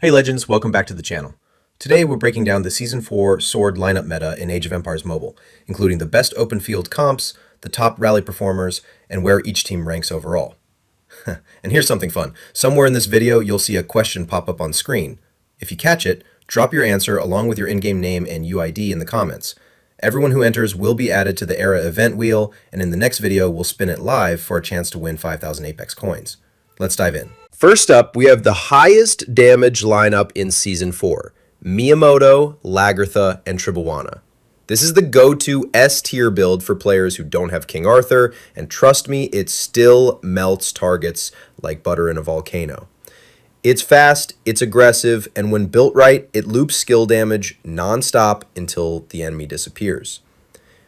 Hey Legends, welcome back to the channel. Today we're breaking down the Season 4 Sword lineup meta in Age of Empires Mobile, including the best open field comps, the top rally performers, and where each team ranks overall. And here's something fun. Somewhere in this video you'll see a question pop up on screen. If you catch it, drop your answer along with your in-game name and UID in the comments. Everyone who enters will be added to the Era event wheel, and in the next video we'll spin it live for a chance to win 5,000 Apex coins. Let's dive in. First up, we have the highest damage lineup in Season 4. Miyamoto, Lagertha, and Tribhuwana. This is the go-to S-tier build for players who don't have King Arthur, and trust me, it still melts targets like butter in a volcano. It's fast, it's aggressive, and when built right, it loops skill damage non-stop until the enemy disappears.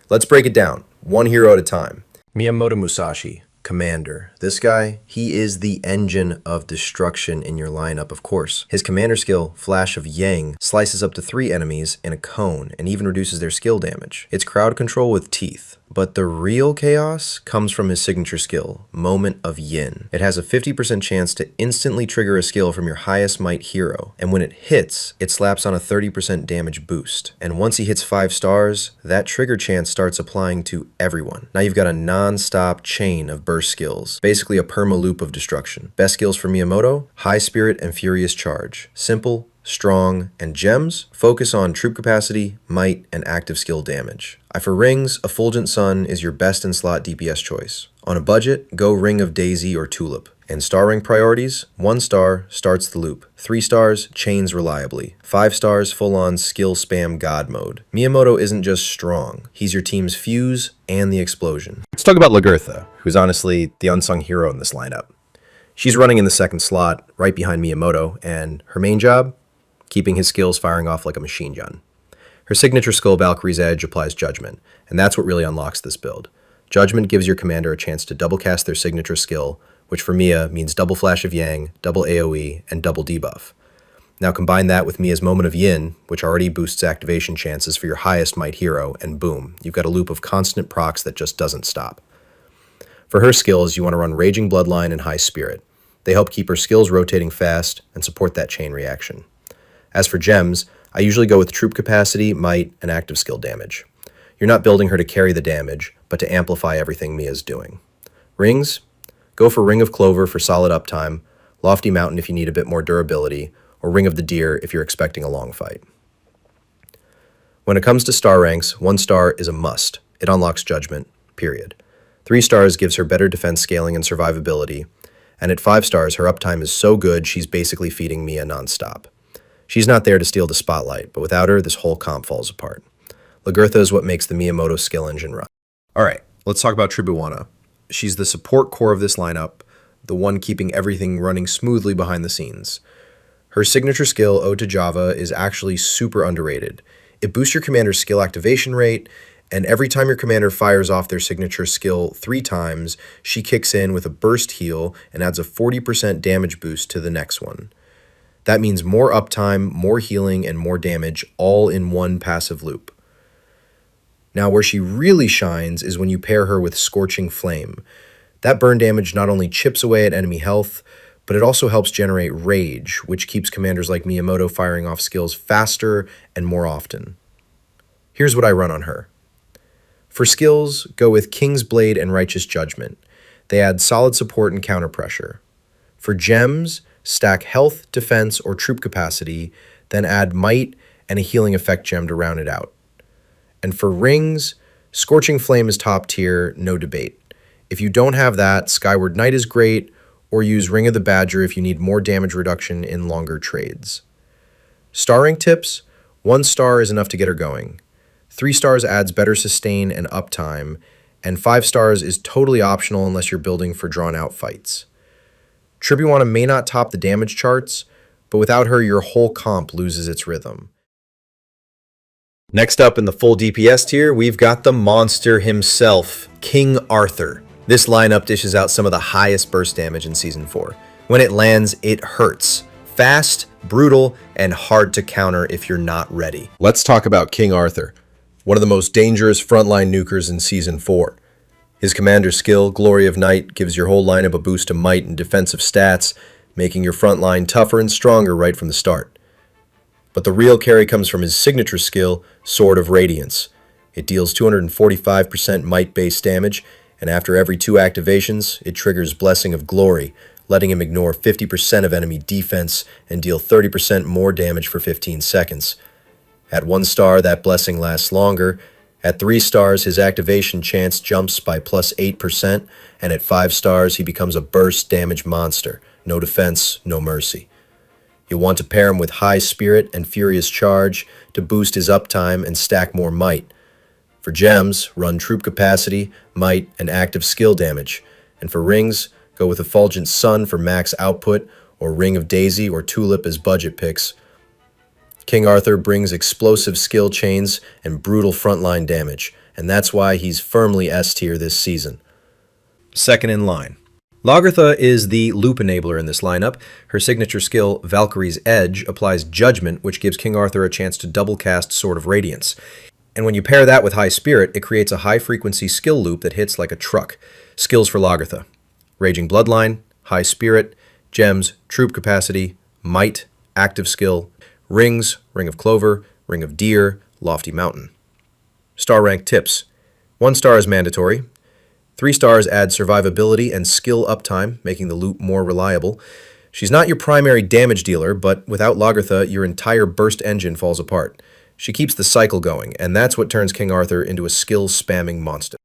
Let's break it down, one hero at a time. Miyamoto Musashi. Commander. This guy, he is the engine of destruction in your lineup, of course. His commander skill, Flash of Yang, slices up to 3 enemies in a cone and even reduces their skill damage. It's crowd control with teeth. But the real chaos comes from his signature skill, Moment of Yin. It has a 50% chance to instantly trigger a skill from your highest might hero, and when it hits, it slaps on a 30% damage boost. And once he hits 5 stars, that trigger chance starts applying to everyone. Now you've got a non-stop chain of burst skills, basically a perma loop of destruction. Best skills for Miyamoto, High Spirit and Furious Charge. Simple, strong, and gems focus on troop capacity, might, and active skill damage. For rings, Effulgent Sun is your best in slot DPS choice. On a budget, go Ring of Daisy or Tulip. And star rank priorities, 1 star starts the loop, 3 stars chains reliably, 5 stars full-on skill spam god mode. Miyamoto isn't just strong, he's your team's fuse and the explosion. Let's talk about Lagertha, who's honestly the unsung hero in this lineup. She's running in the second slot, right behind Miyamoto, and her main job? Keeping his skills firing off like a machine gun. Her signature skill, Valkyrie's Edge, applies Judgment, and that's what really unlocks this build. Judgment gives your commander a chance to double cast their signature skill, which for Miya means double Flash of Yang, double AOE, and double debuff. Now combine that with Miya's Moment of Yin, which already boosts activation chances for your highest might hero, and boom, you've got a loop of constant procs that just doesn't stop. For her skills, you want to run Raging Bloodline and High Spirit. They help keep her skills rotating fast and support that chain reaction. As for gems, I usually go with troop capacity, might, and active skill damage. You're not building her to carry the damage, but to amplify everything Miya's doing. Rings? Go for Ring of Clover for solid uptime, Lofty Mountain if you need a bit more durability, or Ring of the Deer if you're expecting a long fight. When it comes to star ranks, 1 star is a must. It unlocks Judgment, period. 3 stars gives her better defense scaling and survivability, and at 5 stars her uptime is so good she's basically feeding Miya nonstop. She's not there to steal the spotlight, but without her, this whole comp falls apart. Lagertha is what makes the Miyamoto skill engine run. Alright, let's talk about Tribhuwana. She's the support core of this lineup, the one keeping everything running smoothly behind the scenes. Her signature skill, Ode to Java, is actually super underrated. It boosts your commander's skill activation rate, and every time your commander fires off their signature skill 3 times, she kicks in with a burst heal and adds a 40% damage boost to the next one. That means more uptime, more healing, and more damage, all in one passive loop. Now, where she really shines is when you pair her with Scorching Flame. That burn damage not only chips away at enemy health, but it also helps generate rage, which keeps commanders like Miyamoto firing off skills faster and more often. Here's what I run on her. For skills, go with King's Blade and Righteous Judgment. They add solid support and counter pressure. For gems, stack health, defense, or troop capacity, then add might and a healing effect gem to round it out. And for rings, Scorching Flame is top tier, no debate. If you don't have that, Skyward Knight is great, or use Ring of the Badger if you need more damage reduction in longer trades. Star rank tips, 1 star is enough to get her going. 3 stars adds better sustain and uptime, and 5 stars is totally optional unless you're building for drawn-out fights. Tribhuwana may not top the damage charts, but without her, your whole comp loses its rhythm. Next up in the full DPS tier, we've got the monster himself, King Arthur. This lineup dishes out some of the highest burst damage in Season 4. When it lands, it hurts. Fast, brutal, and hard to counter if you're not ready. Let's talk about King Arthur, one of the most dangerous frontline nukers in Season 4. His commander skill, Glory of Night, gives your whole lineup a boost to might and defensive stats, making your front line tougher and stronger right from the start. But the real carry comes from his signature skill, Sword of Radiance. It deals 245% might base damage, and after every 2 activations, it triggers Blessing of Glory, letting him ignore 50% of enemy defense and deal 30% more damage for 15 seconds. At 1 star, that blessing lasts longer. At 3 stars, his activation chance jumps by plus 8%, and at 5 stars, he becomes a burst damage monster. No defense, no mercy. You'll want to pair him with High Spirit and Furious Charge to boost his uptime and stack more might. For gems, run Troop Capacity, Might, and Active Skill damage. And for rings, go with Effulgent Sun for max output, or Ring of Daisy or Tulip as budget picks. King Arthur brings explosive skill chains and brutal frontline damage, and that's why he's firmly S tier this season. Second in line. Lagertha is the loop enabler in this lineup. Her signature skill, Valkyrie's Edge, applies Judgment, which gives King Arthur a chance to double cast Sword of Radiance. And when you pair that with High Spirit, it creates a high-frequency skill loop that hits like a truck. Skills for Lagertha: Raging Bloodline, High Spirit, Gems, Troop Capacity, Might, Active Skill, Rings, Ring of Clover, Ring of Deer, Lofty Mountain. Star rank tips: 1 star is mandatory. 3 stars add survivability and skill uptime, making the loop more reliable. She's not your primary damage dealer, but without Lagertha, your entire burst engine falls apart. She keeps the cycle going, and that's what turns King Arthur into a skill-spamming monster.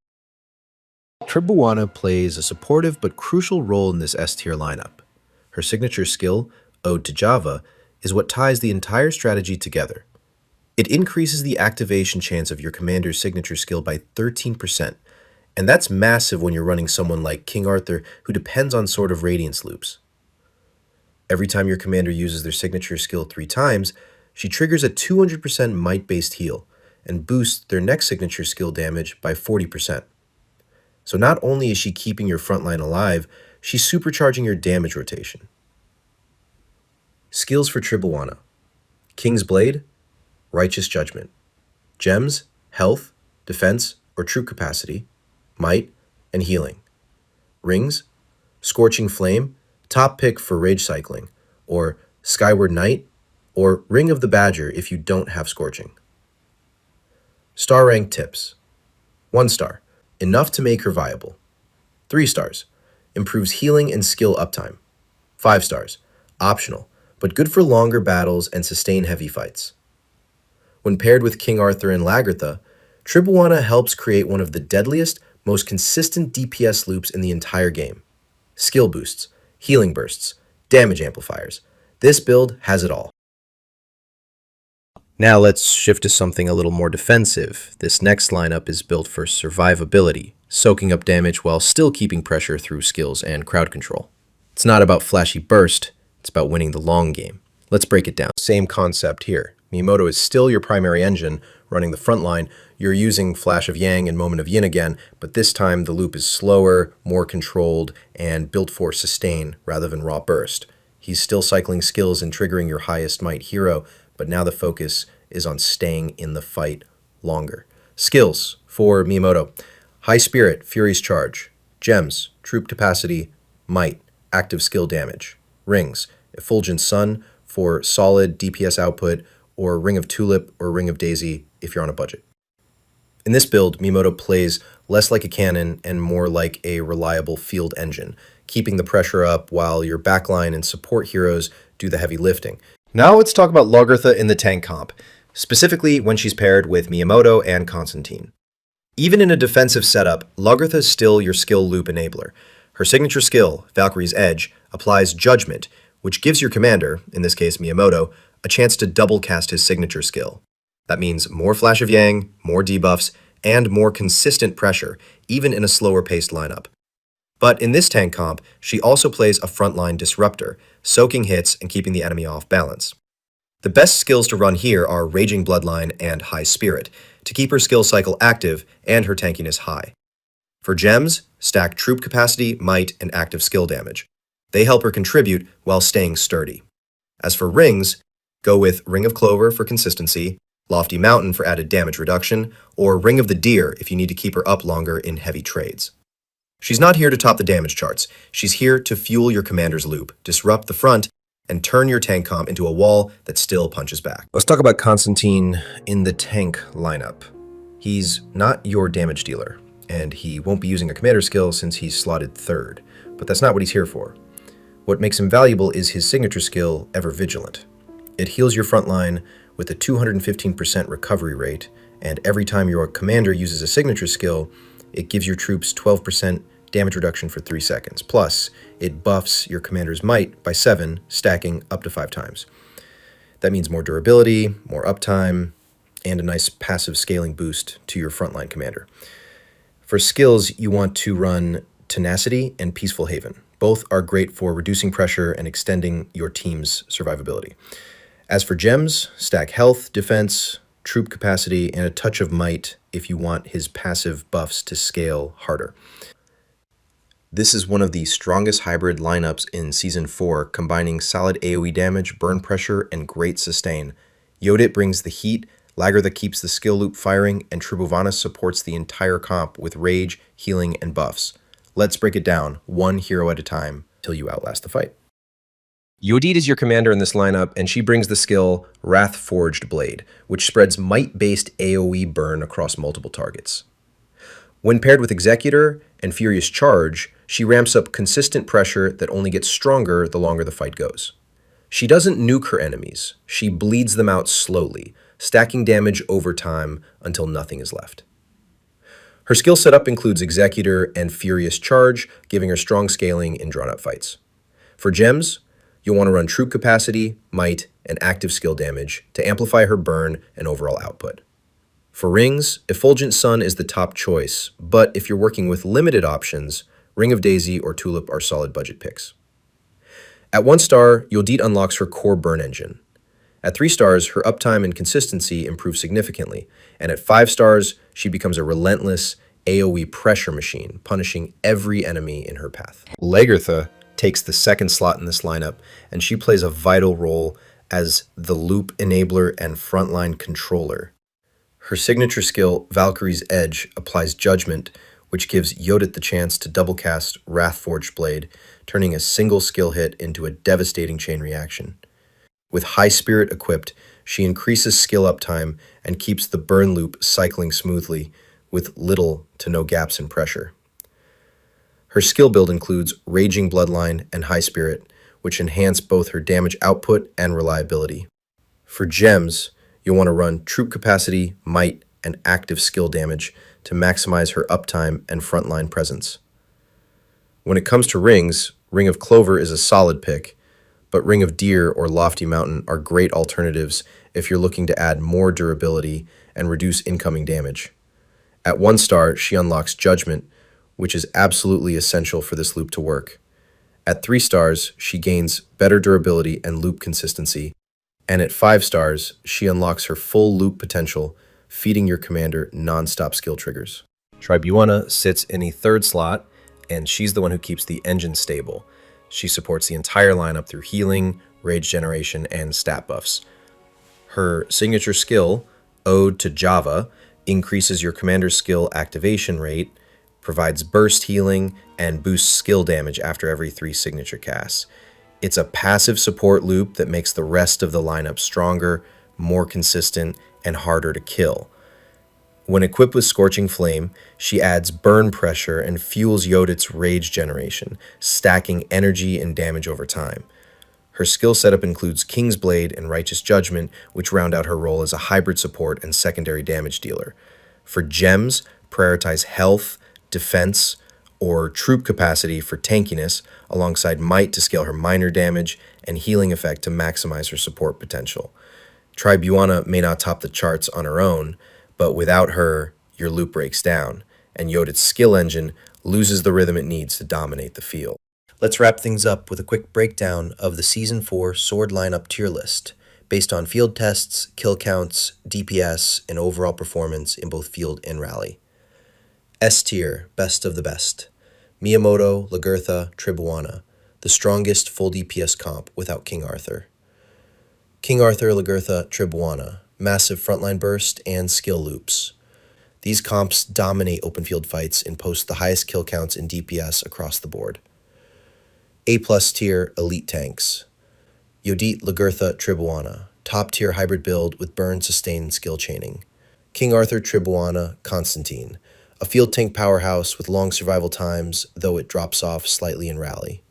Tribhuwana plays a supportive but crucial role in this S-tier lineup. Her signature skill, Ode to Java, is what ties the entire strategy together. It increases the activation chance of your commander's signature skill by 13%, and that's massive when you're running someone like King Arthur who depends on Sword of Radiance loops. Every time your commander uses their signature skill 3 times, she triggers a 200% might-based heal and boosts their next signature skill damage by 40%. So not only is she keeping your frontline alive, she's supercharging your damage rotation. Skills for Tribhuwana: King's Blade, Righteous Judgment. Gems, Health, Defense, or Troop Capacity, Might, and Healing. Rings, Scorching Flame, top pick for Rage Cycling, or Skyward Knight, or Ring of the Badger if you don't have Scorching. Star rank tips: 1 star, enough to make her viable. 3 stars, improves healing and skill uptime. 5 stars, optional, but good for longer battles and sustain heavy fights. When paired with King Arthur and Lagertha, Tribhuwana helps create one of the deadliest, most consistent DPS loops in the entire game. Skill boosts, healing bursts, damage amplifiers. This build has it all. Now let's shift to something a little more defensive. This next lineup is built for survivability, soaking up damage while still keeping pressure through skills and crowd control. It's not about flashy burst, it's about winning the long game. Let's break it down. Same concept here. Miyamoto is still your primary engine, running the front line. You're using Flash of Yang and Moment of Yin again, but this time the loop is slower, more controlled, and built for sustain rather than raw burst. He's still cycling skills and triggering your highest might hero, but now the focus is on staying in the fight longer. Skills for Miyamoto: High Spirit, Fury's Charge. Gems, Troop Capacity, Might, Active Skill Damage. Rings, Effulgent Sun for solid DPS output, or Ring of Tulip or Ring of Daisy if you're on a budget. In this build, Miyamoto plays less like a cannon and more like a reliable field engine, keeping the pressure up while your backline and support heroes do the heavy lifting. Now let's talk about Lagertha in the tank comp, specifically when she's paired with Miyamoto and Constantine. Even in a defensive setup, Lagertha is still your skill loop enabler. Her signature skill, Valkyrie's Edge, applies Judgment, which gives your commander, in this case Miyamoto, a chance to double cast his signature skill. That means more Flash of Yang, more debuffs, and more consistent pressure, even in a slower paced lineup. But in this tank comp, she also plays a frontline disruptor, soaking hits and keeping the enemy off balance. The best skills to run here are Raging Bloodline and High Spirit, to keep her skill cycle active and her tankiness high. For gems, stack Troop Capacity, Might, and Active Skill damage. They help her contribute while staying sturdy. As for rings, go with Ring of Clover for consistency, Lofty Mountain for added damage reduction, or Ring of the Deer if you need to keep her up longer in heavy trades. She's not here to top the damage charts. She's here to fuel your commander's loop, disrupt the front, and turn your tank comp into a wall that still punches back. Let's talk about Constantine in the tank lineup. He's not your damage dealer, and he won't be using a commander skill since he's slotted third, but that's not what he's here for. What makes him valuable is his signature skill, Ever Vigilant. It heals your front line with a 215% recovery rate, and every time your commander uses a signature skill, it gives your troops 12% damage reduction for 3 seconds. Plus, it buffs your commander's might by 7, stacking up to 5 times. That means more durability, more uptime, and a nice passive scaling boost to your frontline commander. For skills, you want to run Tenacity and Peaceful Haven. Both are great for reducing pressure and extending your team's survivability. As for gems, stack health, defense, troop capacity, and a touch of might if you want his passive buffs to scale harder. This is one of the strongest hybrid lineups in Season 4, combining solid AoE damage, burn pressure, and great sustain. Yodit brings the heat, Lagertha keeps the skill loop firing, and Tribhuwana supports the entire comp with rage, healing, and buffs. Let's break it down, one hero at a time, till you outlast the fight. Yodit is your commander in this lineup, and she brings the skill Wrath Forged Blade, which spreads might-based AoE burn across multiple targets. When paired with Executor and Furious Charge, she ramps up consistent pressure that only gets stronger the longer the fight goes. She doesn't nuke her enemies, she bleeds them out slowly, stacking damage over time until nothing is left. Her skill setup includes Executor and Furious Charge, giving her strong scaling in drawn-out fights. For gems, you'll want to run troop capacity, might, and active skill damage to amplify her burn and overall output. For rings, Effulgent Sun is the top choice, but if you're working with limited options, Ring of Daisy or Tulip are solid budget picks. At 1 star, Yodit unlocks her core burn engine. At 3 stars, her uptime and consistency improve significantly, and at 5 stars, she becomes a relentless AoE pressure machine, punishing every enemy in her path. Lagertha takes the 2nd slot in this lineup, and she plays a vital role as the loop enabler and frontline controller. Her signature skill, Valkyrie's Edge, applies Judgment, which gives Yodit the chance to double cast Wrathforged Blade, turning a single skill hit into a devastating chain reaction. With High Spirit equipped, she increases skill uptime and keeps the burn loop cycling smoothly, with little to no gaps in pressure. Her skill build includes Raging Bloodline and High Spirit, which enhance both her damage output and reliability. For gems, you'll want to run troop capacity, might, and active skill damage to maximize her uptime and frontline presence. When it comes to rings, Ring of Clover is a solid pick, but Ring of Deer or Lofty Mountain are great alternatives if you're looking to add more durability and reduce incoming damage. At 1 star, she unlocks Judgment, which is absolutely essential for this loop to work. At 3 stars, she gains better durability and loop consistency, and at 5 stars, she unlocks her full loop potential, feeding your commander non-stop skill triggers. Tribhuwana sits in a 3rd slot, and she's the one who keeps the engine stable. She supports the entire lineup through healing, rage generation, and stat buffs. Her signature skill, Ode to Java, increases your commander's skill activation rate, provides burst healing, and boosts skill damage after every 3 signature casts. It's a passive support loop that makes the rest of the lineup stronger, more consistent, and harder to kill. When equipped with Scorching Flame, she adds burn pressure and fuels Yodit's rage generation, stacking energy and damage over time. Her skill setup includes King's Blade and Righteous Judgment, which round out her role as a hybrid support and secondary damage dealer. For gems, prioritize health, defense, or troop capacity for tankiness, alongside might to scale her minor damage and healing effect to maximize her support potential. Tribhuwana may not top the charts on her own, but without her, your loop breaks down, and Yodit's skill engine loses the rhythm it needs to dominate the field. Let's wrap things up with a quick breakdown of the Season 4 sword lineup tier list, based on field tests, kill counts, DPS, and overall performance in both field and rally. S tier, best of the best. Miyamoto, Lagertha, Tribhuwana, the strongest full DPS comp without King Arthur. King Arthur, Lagertha, Tribhuwana, massive frontline burst and skill loops. These comps dominate open field fights and post the highest kill counts in DPS across the board. A+ tier elite tanks. Yodit, Lagertha, Tribhuwana. Top tier hybrid build with burn, sustain, and skill chaining. King Arthur, Tribhuwana, Constantine. A field tank powerhouse with long survival times, though it drops off slightly in rally.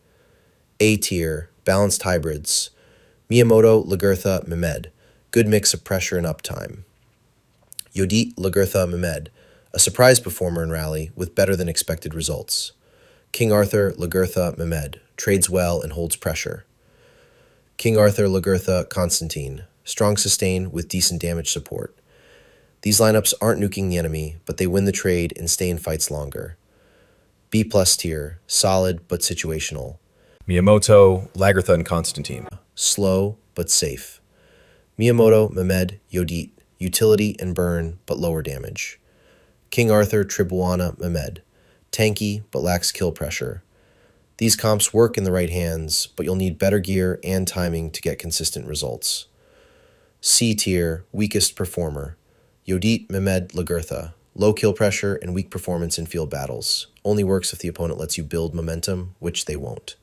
A tier, balanced hybrids. Miyamoto, Lagertha, Mehmed. Good mix of pressure and uptime. Yodit, Lagertha, Mehmed. A surprise performer in rally with better than expected results. King Arthur, Lagertha, Mehmed. Trades well and holds pressure. King Arthur, Lagertha, Constantine. Strong sustain with decent damage support. These lineups aren't nuking the enemy, but they win the trade and stay in fights longer. B+ tier, solid but situational. Miyamoto, Lagertha, and Constantine. Slow but safe. Miyamoto, Mehmed, Yodit. Utility and burn, but lower damage. King Arthur, Tribhuwana, Mehmed. Tanky, but lacks kill pressure. These comps work in the right hands, but you'll need better gear and timing to get consistent results. C tier, weakest performer. Yodit, Mehmed, Lagertha. Low kill pressure and weak performance in field battles. Only works if the opponent lets you build momentum, which they won't.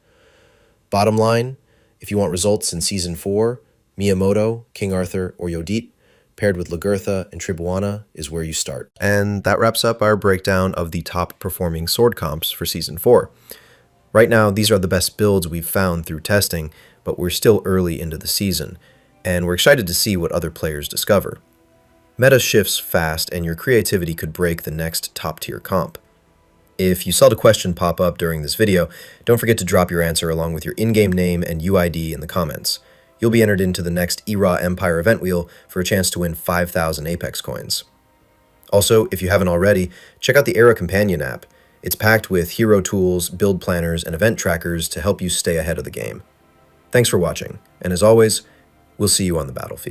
Bottom line, if you want results in Season 4, Miyamoto, King Arthur, or Yodit, paired with Lagertha and Tribhuwana is where you start. And that wraps up our breakdown of the top performing sword comps for Season 4. Right now, these are the best builds we've found through testing, but we're still early into the season, and we're excited to see what other players discover. Meta shifts fast, and your creativity could break the next top-tier comp. If you saw the question pop up during this video, don't forget to drop your answer along with your in-game name and UID in the comments. You'll be entered into the next ERA Empire event wheel for a chance to win 5,000 Apex coins. Also, if you haven't already, check out the Era Companion app. It's packed with hero tools, build planners, and event trackers to help you stay ahead of the game. Thanks for watching, and as always, we'll see you on the battlefield.